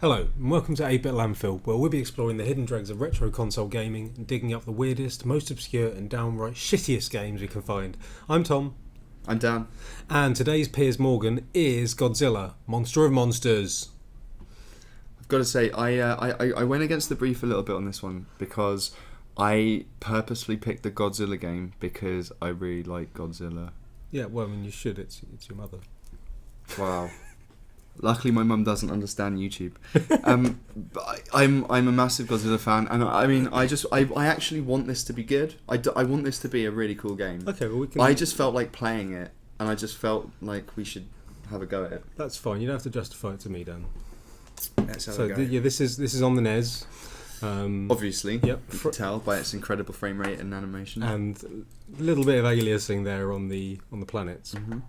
Hello, and welcome to 8-Bit Landfill, where we'll be exploring the hidden dregs of retro console gaming and digging up the weirdest, most obscure and downright shittiest games we can find. I'm Tom. I'm Dan. And today's Piers Morgan is Godzilla, Monster of Monsters. I've got to say, I went against the brief a little bit on this one because I purposely picked the Godzilla game because I really like Godzilla. Yeah, well, I mean, you should. It's your mother. Wow. Luckily, my mum doesn't understand YouTube. But I'm a massive Godzilla fan, and I actually want this to be good. I want this to be a really cool game. Okay, well, we can. I just felt like playing it, and I just felt like we should have a go at it. That's fine. You don't have to justify it to me, Dan. Let's have a go. This is on the NES. Obviously, yep. You can tell by its incredible frame rate and animation, and a little bit of aliasing there on the planets. Mm-hmm.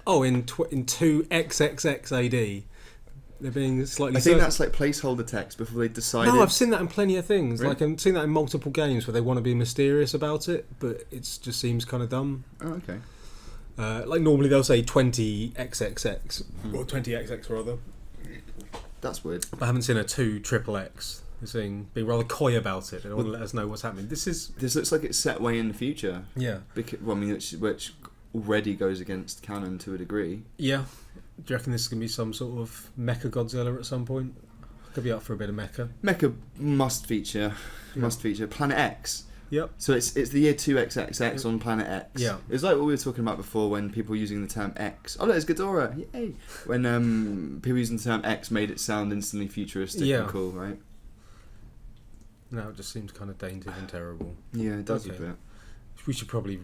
Oh, in 2XXX AD, they're being slightly... I think that's like placeholder text before they decided... No, I've seen that in plenty of things. Really? Like, I've seen that in multiple games where they want to be mysterious about it, but it just seems kind of dumb. Oh, okay. Like, normally they'll say 20XXX, or 20XX rather. That's weird. I haven't seen a 2XXX. They're saying, being rather coy about it. They don't want to let us know what's happening. This looks like it's set way in the future. Yeah. Which already goes against canon to a degree. Yeah. Do you reckon this is going to be some sort of Mecha Godzilla at some point? Could be up for a bit of Mecha. Mecha must feature. Must feature. Planet X. Yep. So it's the year 2XXX on Planet X. Yeah. It's like what we were talking about before when people were using the term X. Oh, look, it's Ghidorah. Yay. When people using the term X made it sound instantly futuristic and cool, right? No, it just seems kind of dated and terrible. Yeah, it does a bit. We should probably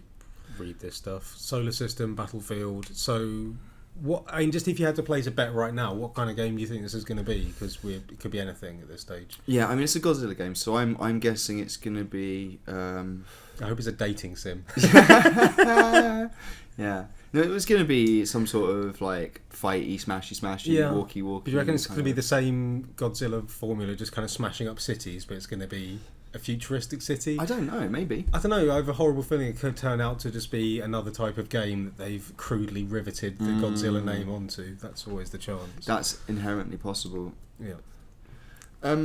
read this stuff. Solar system, battlefield. So, what? I mean, just if you had to place a bet right now, what kind of game do you think this is going to be? Because it could be anything at this stage. Yeah, I mean it's a Godzilla game, so I'm guessing it's going to be. I hope it's a dating sim. Yeah. No, it was going to be some sort of like fighty, smashy, walky. Do you reckon it's going to be the same Godzilla formula, just kind of smashing up cities, but it's going to be a futuristic city? I don't know, maybe. I don't know, I have a horrible feeling it could turn out to just be another type of game that they've crudely riveted the Godzilla name onto. That's always the chance. That's inherently possible. Yeah. Are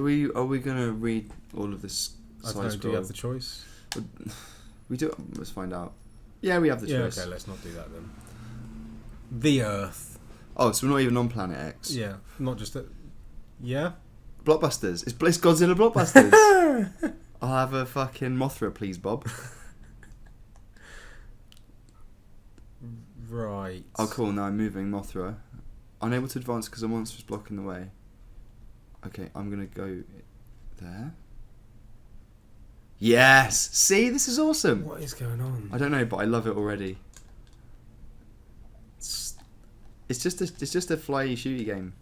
we going to read all of this? I don't know, do you have the choice? We do. Let's find out. Yeah, we have the choice. Okay, let's not do that then. The Earth. Oh, so we're not even on Planet X. Yeah, not just a... Yeah? Blockbusters. It's Godzilla Blockbusters. I'll have a fucking Mothra, please, Bob. Right. Oh, cool. Now I'm moving Mothra. Unable to advance because a monster is blocking the way. Okay, I'm going to go there. Yes! See, this is awesome. What is going on? I don't know, but I love it already. It's just a flyy shooty game.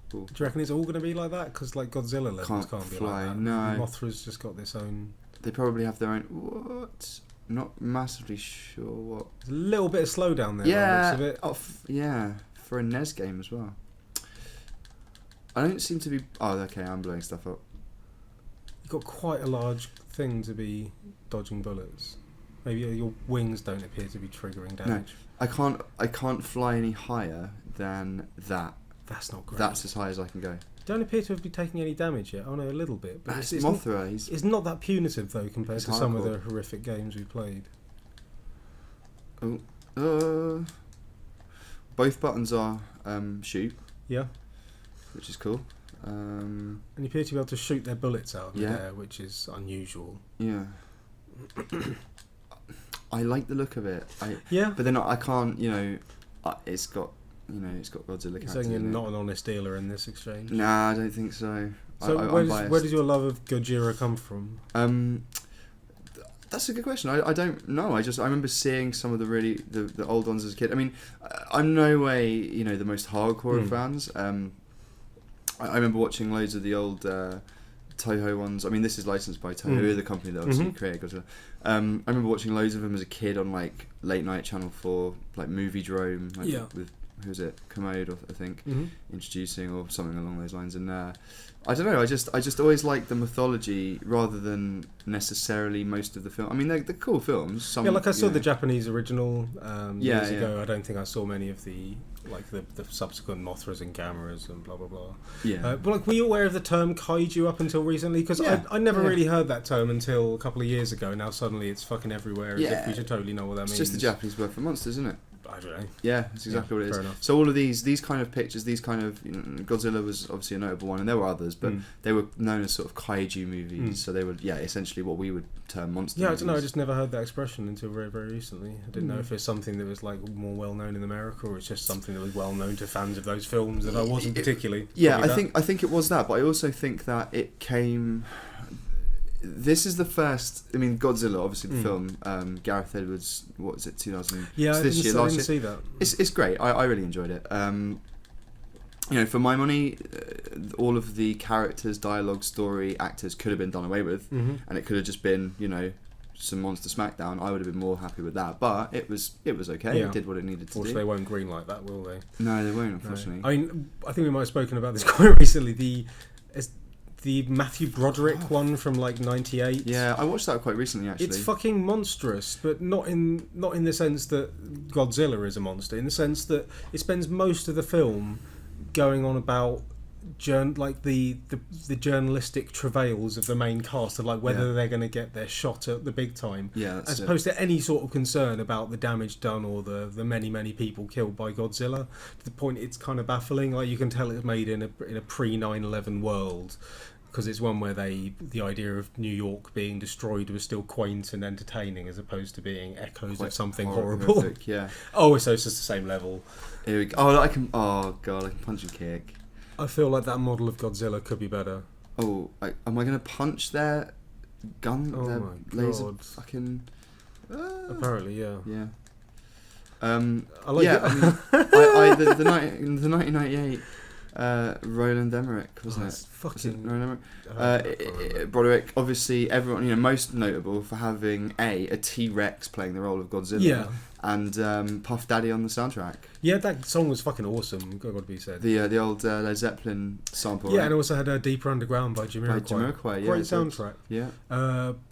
Cool. Do you reckon it's all going to be like that? Because like Godzilla levels can't be fly, like that. No. Mothra's just got this own... They probably have their own... What? Not massively sure what... There's a little bit of slowdown there. Yeah. Of it. Yeah, for a NES game as well. I don't seem to be... Oh, okay, I'm blowing stuff up. You've got quite a large thing to be dodging bullets. Maybe your wings don't appear to be triggering damage. No, I can't fly any higher than that. That's not great. That's as high as I can go. Don't appear to be taking any damage yet. Oh no, a little bit. But it's Mothra. It's not that punitive though compared to some of the horrific games we played. Oh, both buttons are shoot. Yeah. Which is cool. And you appear to be able to shoot their bullets out of the air, which is unusual. Yeah. I like the look of it. But then I can't. It's got Godzilla characters. Saying you're not an honest dealer in this exchange. Nah, I don't think so. So where does your love of Gojira come from? That's a good question. I don't know. I remember seeing some of the old ones as a kid. I mean, I'm no way the most hardcore of fans. I remember watching loads of the old Toho ones. I mean, this is licensed by Toho, the company that obviously created Godzilla. I remember watching loads of them as a kid on like late night Channel 4, like Movie Drome, with who was it, Commode, I think, introducing or something along those lines. And I don't know. I just always liked the mythology rather than necessarily most of the film. I mean, they're cool films. I saw the Japanese original years ago. Yeah. I don't think I saw many of the like the subsequent Mothras and Gammas and blah blah blah. Yeah. But like, were you aware of the term Kaiju up until recently? Because I never really heard that term until a couple of years ago. Now suddenly it's fucking everywhere. As if we should totally know what that means. It's just the Japanese word for monsters, isn't it? I don't know. Yeah, that's exactly what it is. Enough. So all of these kind of pictures, these kind of Godzilla was obviously a notable one, and there were others, but they were known as sort of kaiju movies. So they were essentially what we would term monster movies. I don't know. I just never heard that expression until very very recently. I didn't know if it's something that was like more well known in America, or it's just something that was well known to fans of those films that I wasn't particularly. Yeah, I think it was that, but I also think that it came. This is the first. I mean, Godzilla, obviously the film. Gareth Edwards, what was it, 2000? Yeah, I didn't see that. It's great. I really enjoyed it. For my money, all of the characters, dialogue, story, actors could have been done away with, and it could have just been some monster smackdown. I would have been more happy with that. But it was okay. It did what it needed to do. They won't greenlight that, will they? No, they won't. Unfortunately. No. I mean, I think we might have spoken about this quite recently. The Matthew Broderick one from like '98. Yeah, I watched that quite recently actually. It's fucking monstrous, but not in the sense that Godzilla is a monster. In the sense that it spends most of the film going on about the journalistic travails of the main cast of like whether they're going to get their shot at the big time, as opposed to any sort of concern about the damage done or the many people killed by Godzilla. To the point it's kind of baffling. Like you can tell it's made in a pre 9/11 world. Because it's one where the idea of New York being destroyed was still quaint and entertaining, as opposed to being echoes of something horrible. Horrific, yeah. So it's just the same level. Here we go. I can punch and kick. I feel like that model of Godzilla could be better. Am I going to punch their gun? Oh their my laser god! Fucking. Apparently, yeah. Yeah. I like it. I mean, the 1998. Roland Emmerich, wasn't it? Fucking Roland Emmerich. Broderick, obviously, everyone most notable for having a T-Rex playing the role of Godzilla, and Puff Daddy on the soundtrack. Yeah, that song was fucking awesome. Got to be said. The old Led Zeppelin sample. Yeah, right? and also had Deeper Underground by Jamiroquai. Yeah, great soundtrack. Yeah.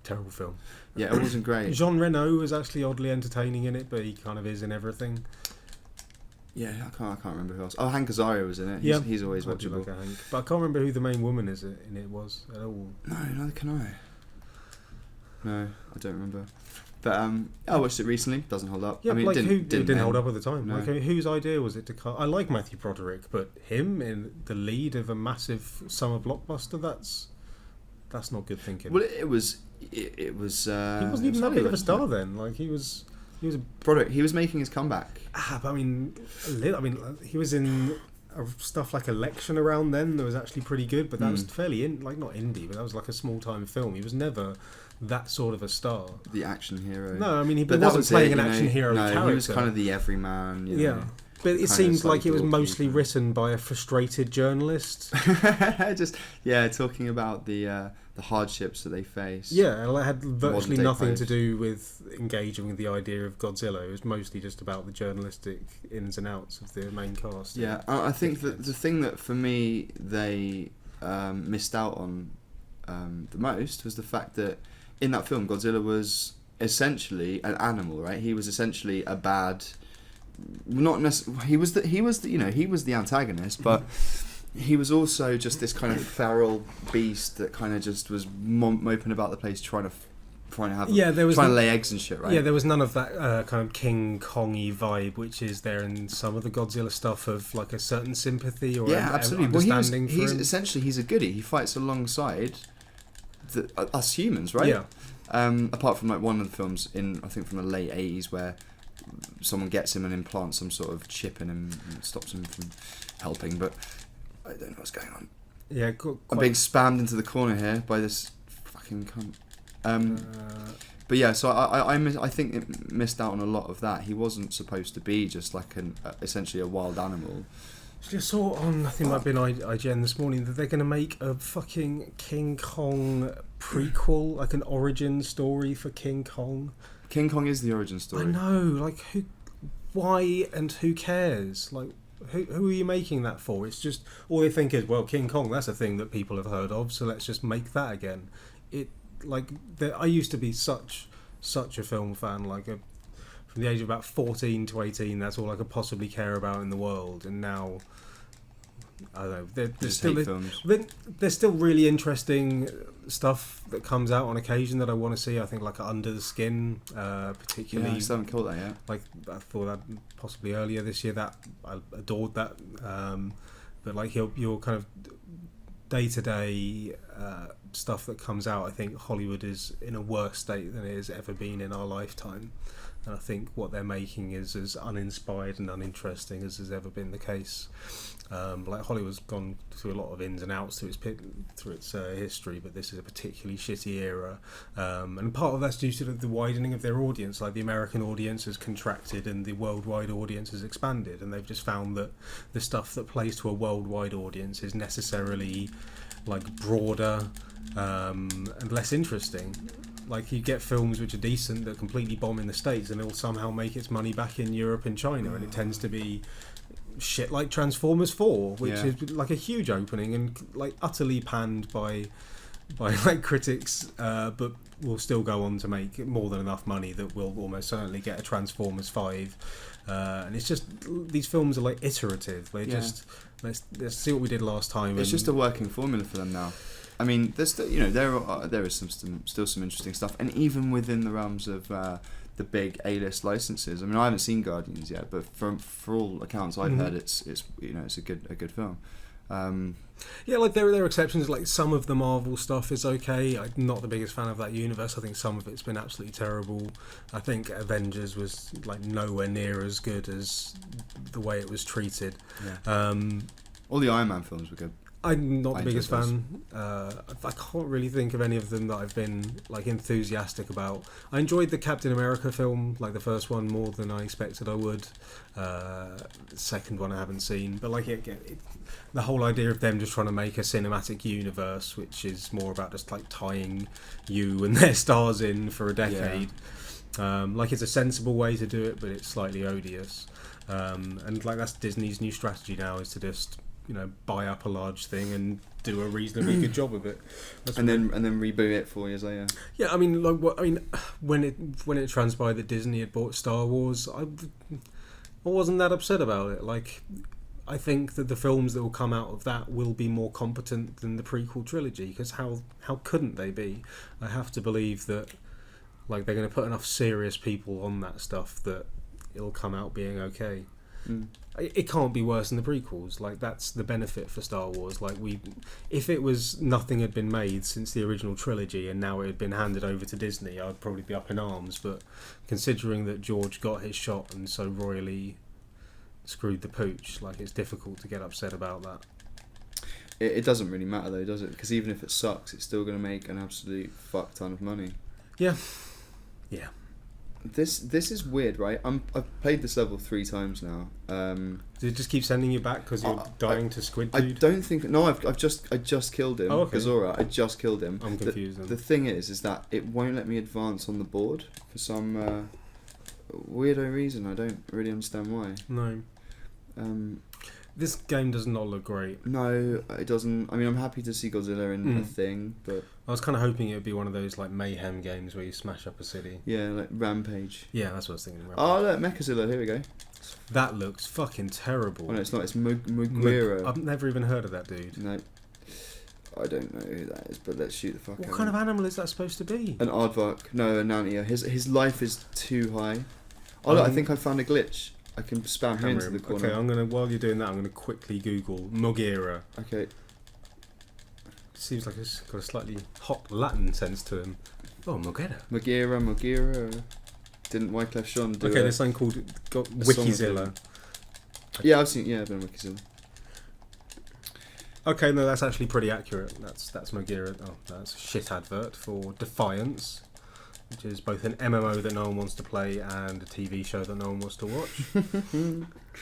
Terrible film. Yeah, it wasn't great. Jean Reno was actually oddly entertaining in it, but he kind of is in everything. Yeah, I can't remember who else. Oh, Hank Azaria was in it. He's always watchable. Like Hank. But I can't remember who the main woman in it was at all. No, neither can I. No, I don't remember. But I watched it recently. Doesn't hold up. Yeah, I mean, it didn't hold up at the time. No. Like, whose idea was it to cut? I like Matthew Broderick, but him in the lead of a massive summer blockbuster, that's not good thinking. Well, it was. He wasn't even that big of a star then. Like he was a Broderick. He was making his comeback. But I mean, he was in stuff like Election around then. That was actually pretty good, but that was fairly not indie, but that was like a small time film. He was never that sort of a star. The action hero. No, I mean he wasn't playing an action hero character. He was kind of the everyman. Yeah. But it seemed like it was mostly written by a frustrated journalist. Just talking about the hardships that they face. Yeah, and it had virtually nothing to do with engaging with the idea of Godzilla. It was mostly just about the journalistic ins and outs of the main cast. Yeah, I think that the thing that for me they missed out on the most was the fact that in that film Godzilla was essentially an animal, right? He was essentially a bad. Not necessarily. He was the antagonist, but he was also just this kind of feral beast that kind of just was moping about the place, trying to lay eggs and shit, right? Yeah, there was none of that kind of King Kong-y vibe, which is there in some of the Godzilla stuff of like a certain sympathy or absolutely. understanding. Well, he's a goodie. He fights alongside us humans, right? Yeah. Apart from like one of the films I think from the late 80s where someone gets him and implants some sort of chip in him and stops him from helping, but I don't know what's going on. Yeah, I'm being spammed into the corner here by this fucking cunt. But yeah, so I think it missed out on a lot of that. He wasn't supposed to be just like essentially a wild animal. Just saw on, I think it might have been IGN this morning, that they're going to make a fucking King Kong prequel, like an origin story for King Kong. King Kong is the origin story. I know, like why and who cares? Like who are you making that for? It's just all they think is, well, King Kong, that's a thing that people have heard of, so let's just make that again. I used to be such a film fan, like from the age of about 14 to 18, that's all I could possibly care about in the world. And now, I don't know, there's still really interesting stuff that comes out on occasion that I want to see. I think like Under the Skin, particularly. Yeah, I still haven't caught that yet. Like I thought that possibly earlier this year. That I adored that. But like your kind of day-to-day stuff that comes out, I think Hollywood is in a worse state than it has ever been in our lifetime. And I think what they're making is as uninspired and uninteresting as has ever been the case. Like Hollywood's gone through a lot of ins and outs through its history, but this is a particularly shitty era. And part of that's due to the widening of their audience. Like the American audience has contracted and the worldwide audience has expanded, and they've just found that the stuff that plays to a worldwide audience is necessarily like broader and less interesting. Like you get films which are decent that completely bomb in the States and it'll somehow make its money back in Europe and China, and it tends to be shit like Transformers 4, which is like a huge opening and like utterly panned by like critics, but will still go on to make more than enough money that will almost certainly get a Transformers 5. And it's just, these films are like iterative. They just let's see what we did last time. It's just a working formula for them now. I mean, there's still, there is still some interesting stuff, and even within the realms of the big A-list licenses. I mean, I haven't seen Guardians yet, but for all accounts I've heard, it's a good film. Yeah, like there are exceptions. Like some of the Marvel stuff is okay. I'm not the biggest fan of that universe. I think some of it's been absolutely terrible. I think Avengers was like nowhere near as good as the way it was treated. Yeah. All the Iron Man films were good. I'm not the biggest fan. I can't really think of any of them that I've been like enthusiastic about. I enjoyed the Captain America film, like the first one, more than I expected I would. The second one I haven't seen, but like the whole idea of them just trying to make a cinematic universe, which is more about just like tying you and their stars in for a decade. Yeah. Like it's a sensible way to do it, but it's slightly odious. And like that's Disney's new strategy now, is to just buy up a large thing and do a reasonably good job of it. And then reboot it 4 years later. Yeah, I mean, when it transpired that Disney had bought Star Wars, I wasn't that upset about it. Like, I think that the films that will come out of that will be more competent than the prequel trilogy, because how couldn't they be? I have to believe that like they're going to put enough serious people on that stuff that it'll come out being okay. It can't be worse than the prequels. Like that's the benefit for Star Wars. Like if it was nothing had been made since the original trilogy and now it had been handed over to Disney, I'd probably be up in arms. But considering that George got his shot and so royally screwed the pooch, like it's difficult to get upset about that. It doesn't really matter though, does it? Because even if it sucks, it's still going to make an absolute fuck ton of money. Yeah. This is weird, right? I've played this level 3 times now. Did it just keep sending you back because you're dying to squid dude? I don't think. No, I just killed him. Oh, okay. Gazora, I just killed him. I'm confused. The thing is that it won't let me advance on the board for some weirdo reason. I don't really understand why. No. This game does not look great. No, it doesn't. I mean, I'm happy to see Godzilla in a thing, but I was kind of hoping it would be one of those like mayhem games where you smash up a city. Yeah, like Rampage. Yeah, that's what I was thinking. Rampage. Oh, look, Mechazilla. Here we go. That looks fucking terrible. Oh no, it's not. It's Muguera. I've never even heard of that dude. No, I don't know who that is, but let's shoot the fuck out. What kind of animal is that supposed to be? An aardvark. No, a Nantia. His life is too high. Oh look, I think I found a glitch. I can spam him into the corner. Okay, while you're doing that, I'm gonna quickly Google Muguera. Okay. Seems like it's got a slightly hot Latin sense to him. Oh, Muguera. Muguera. Didn't Wyclef Jean do Okay, there's something called Wikizilla. Yeah, I've been on Wikizilla. Okay, no, that's actually pretty accurate. That's Muguera. Oh, that's a shit advert for Defiance, which is both an MMO that no one wants to play and a TV show that no one wants to watch.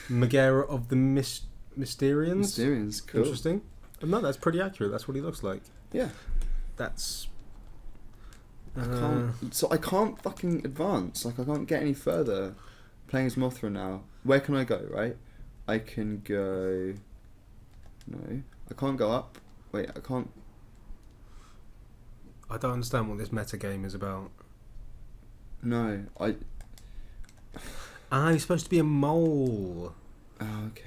Megara of the Mysterians. Mysterians, cool. Interesting. No, that's pretty accurate. That's what he looks like. Yeah. That's... I can't fucking advance. Like, I can't get any further playing as Mothra now. Where can I go, right? I can go... No. I can't go up. Wait, I can't... I don't understand what this meta game is about. No, Ah, he's supposed to be a mole. Oh, okay.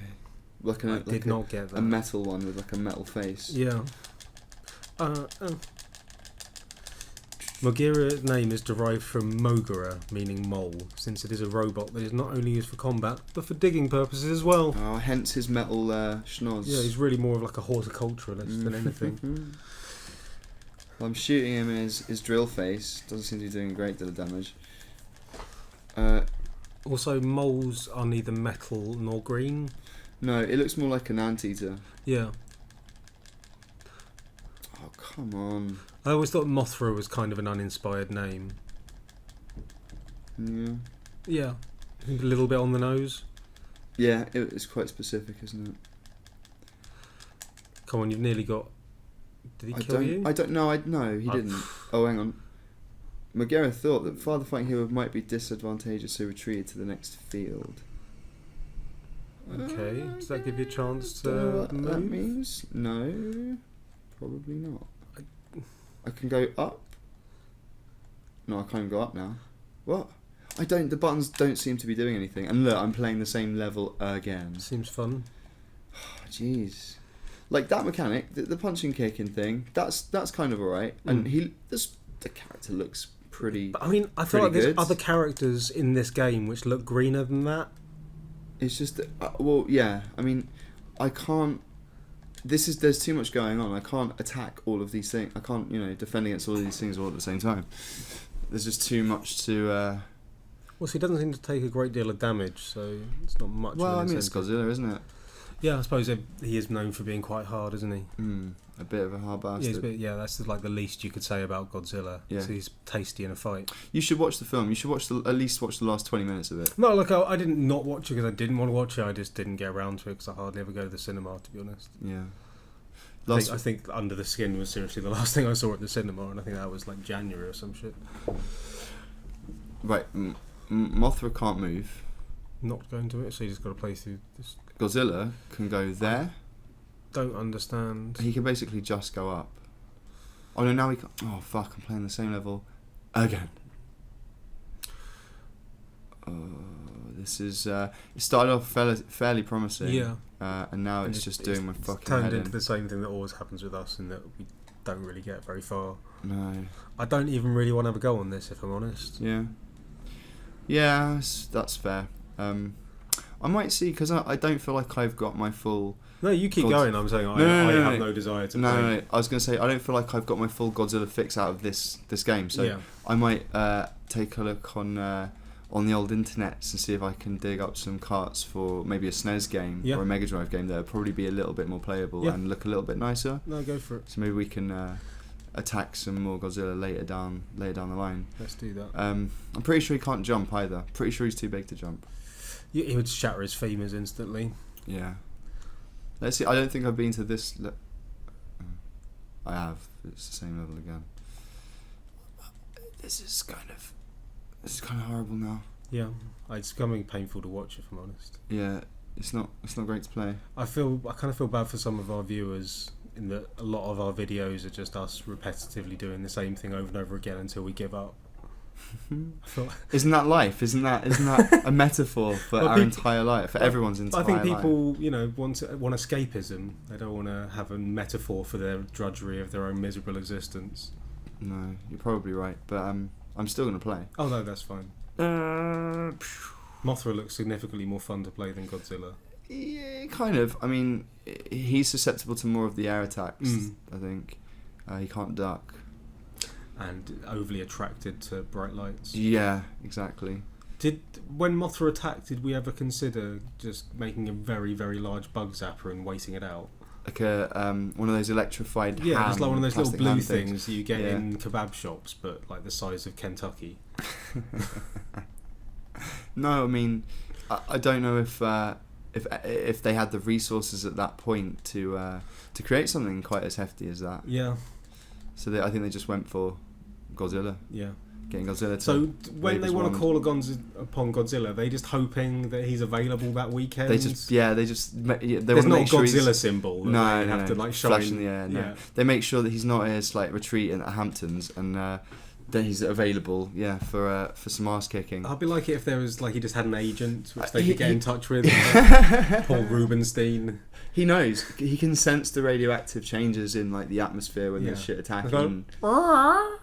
I did not get that. A metal one with like a metal face. Yeah. Mogira's name is derived from Mogura, meaning mole, since it is a robot that is not only used for combat, but for digging purposes as well. Oh, hence his metal schnoz. Yeah, he's really more of like a horticulturalist than anything. I'm shooting him in his drill face. Doesn't seem to be doing a great deal of damage. Also, moles are neither metal nor green. No, it looks more like an anteater. Yeah. Oh, come on. I always thought Mothra was kind of an uninspired name. Yeah. Yeah. A little bit on the nose. Yeah, it's quite specific, isn't it? Come on, you've nearly got... Did he kill you? I don't know. No, he didn't. Oh, hang on. Mogera thought that farther fighting here might be disadvantageous, so retreated to the next field. Okay. Does that give you a chance to what move? that means? No, probably not. I can go up. No, I can't even go up now. What? The buttons don't seem to be doing anything. And look, I'm playing the same level again. Seems fun. Jeez. Like that mechanic, the punching kicking thing, that's kind of alright. And the character looks pretty. But I mean, I feel like there's good. other characters in this game which look greener than that. It's just that, well, yeah. I mean, I can't. There's too much going on. I can't attack all of these things. I can't, defend against all of these things all at the same time. There's just too much to. Well, so he doesn't seem to take a great deal of damage, so it's not much. Well, of I an mean, it's incentive. Godzilla, isn't it? Yeah, I suppose he is known for being quite hard, isn't he? A bit of a hard bastard. That's like the least you could say about Godzilla. Yeah. So he's tasty in a fight. You should watch the film. You should at least watch the last 20 minutes of it. No, look, I didn't not watch it because I didn't want to watch it. I just didn't get around to it because I hardly ever go to the cinema, to be honest. Yeah. I think Under the Skin was seriously the last thing I saw at the cinema, and I think that was like January or some shit. Right, Mothra can't move. Not going to it, so you just got to play through this. Godzilla can go there. Don't understand. He can basically just go up. Oh no, now he can't. Oh fuck, I'm playing the same level again. This is... it started off fairly promising. Yeah. And now it's just doing my fucking turned head into in. the same thing that always happens with us, in that we don't really get very far. No. I don't even really want to have a go on this, if I'm honest. Yeah. Yeah, that's fair. I might see, because I don't feel like I've got my full... No, you keep going. I'm saying I have no desire to play. No. I was going to say, I don't feel like I've got my full Godzilla fix out of this game, so yeah. I might take a look on the old internet and see if I can dig up some carts for maybe a SNES game or a Mega Drive game that would probably be a little bit more playable and look a little bit nicer. No, go for it. So maybe we can attack some more Godzilla later down the line. Let's do that. I'm pretty sure he can't jump either. Pretty sure he's too big to jump. He would shatter his femurs instantly. Yeah. Let's see. I don't think I've been to this. I have. It's the same level again. This is kind of horrible now. Yeah, it's becoming painful to watch, if I'm honest. Yeah, it's not great to play. I kind of feel bad for some of our viewers in that a lot of our videos are just us repetitively doing the same thing over and over again until we give up. Isn't that life? Isn't that a metaphor for our entire life, for everyone's entire life? I think people, want escapism. They don't want to have a metaphor for their drudgery of their own miserable existence. No, you're probably right, but I'm still going to play. Oh no, that's fine. Mothra looks significantly more fun to play than Godzilla. Yeah, kind of. I mean, he's susceptible to more of the air attacks, I think. He can't duck. And overly attracted to bright lights. Yeah, exactly. When Mothra attacked, did we ever consider just making a very, very large bug zapper and waiting it out? Like one of those electrified just like one of those little blue things things you get in kebab shops, but like the size of Kentucky. No, I mean, I don't know if they had the resources at that point to create something quite as hefty as that. Yeah. So I think they just went for Godzilla. Yeah. Getting Godzilla to. So when they want to call upon Godzilla, they just hoping that he's available that weekend. They just they There's want to not make a sure Godzilla symbol. Have to like flash in the air. Yeah. They make sure that he's not at his retreat in the Hamptons, and then he's available, for some ass kicking. I'd be like it if there was, like, he just had an agent which they could get in touch with. Paul Rubenstein. He knows. He can sense the radioactive changes in, like, the atmosphere when there's shit attacking.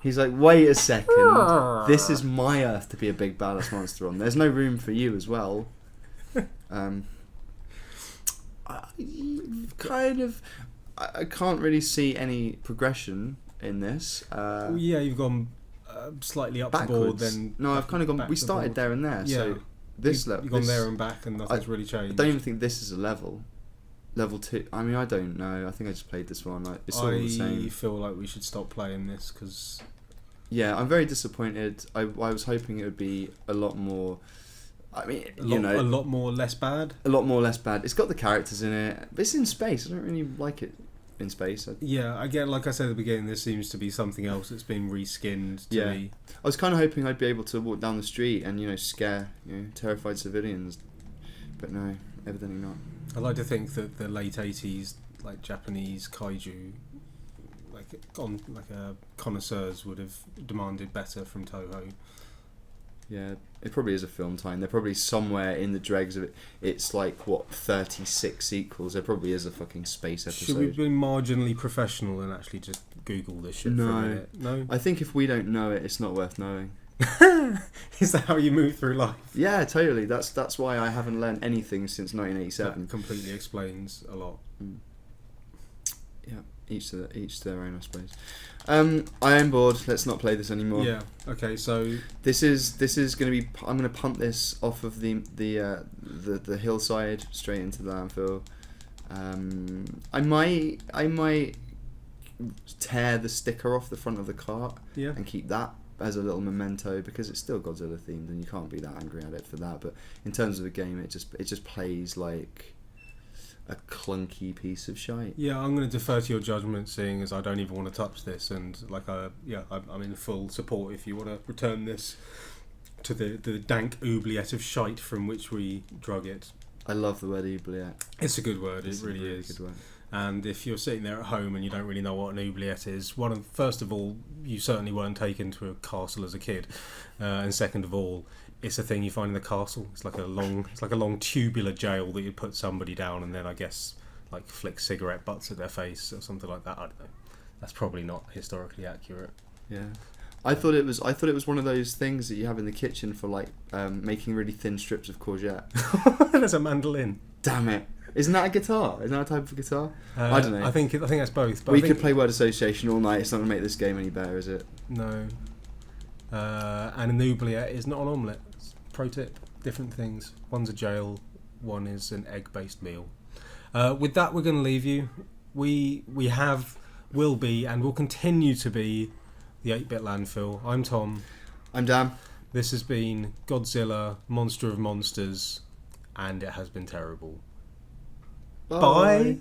He's like, wait a second. This is my Earth to be a big badass monster on. There's no room for you as well. I can't really see any progression in this. You've gone slightly up the board. Then no, I've kind of gone. We started there and there. Yeah. So this level, you've gone there and back, and nothing's really changed. I don't even think this is a level. Level 2. I mean, I don't know. I think I just played this one. Like, it's all the same. I feel like we should stop playing this because. Yeah, I'm very disappointed. I was hoping it would be a lot more. I mean, a lot more less bad. A lot more less bad. It's got the characters in it, but it's in space. I don't really like it in space. Again, like I said at the beginning, this seems to be something else that's been reskinned to me. I was kind of hoping I'd be able to walk down the street and scare terrified civilians, but no, evidently not. I like to think that the late 80s, like, Japanese kaiju, connoisseurs would have demanded better from Toho. Yeah, it probably is a film time. They're probably somewhere in the dregs of it. It's like, 36 sequels. There probably is a fucking space episode. Should we be marginally professional and actually just Google this shit for a minute? No? I think if we don't know it, it's not worth knowing. Is that how you move through life? Yeah, totally. That's why I haven't learned anything since 1987. That completely explains a lot. Yeah, each to their own, I suppose. I am bored. Let's not play this anymore. Yeah. Okay. So this is going to be. I'm going to punt this off of the hillside straight into the landfill. I might tear the sticker off the front of the cart and keep that as a little memento, because it's still Godzilla themed and you can't be that angry at it for that. But in terms of the game, it just plays like a clunky piece of shite. Yeah, I'm going to defer to your judgment, seeing as I don't even want to touch this, and I'm in full support if you want to return this to the dank oubliette of shite from which we drug it. I love the word oubliette. It's a good word. It really is. Good word. And if you're sitting there at home and you don't really know what an oubliette is, first of all, you certainly weren't taken to a castle as a kid, and second of all, it's a thing you find in the castle. It's like a long tubular jail that you put somebody down and then I guess like flick cigarette butts at their face or something like that. I don't know. That's probably not historically accurate. Yeah. I thought it was one of those things that you have in the kitchen for like making really thin strips of courgette. There's a mandolin. Damn it. Isn't that a guitar? Isn't that a type of guitar? I don't know. I think that's both. But we could play word association all night. It's not going to make this game any better, is it? No. And an oubliette is not an omelette. Pro tip. Different things. One's a jail. One is an egg-based meal. With that, we're going to leave you. We will be, and will continue to be, the 8-Bit Landfill. I'm Tom. I'm Dan. This has been Godzilla, Monster of Monsters, and it has been terrible. Bye.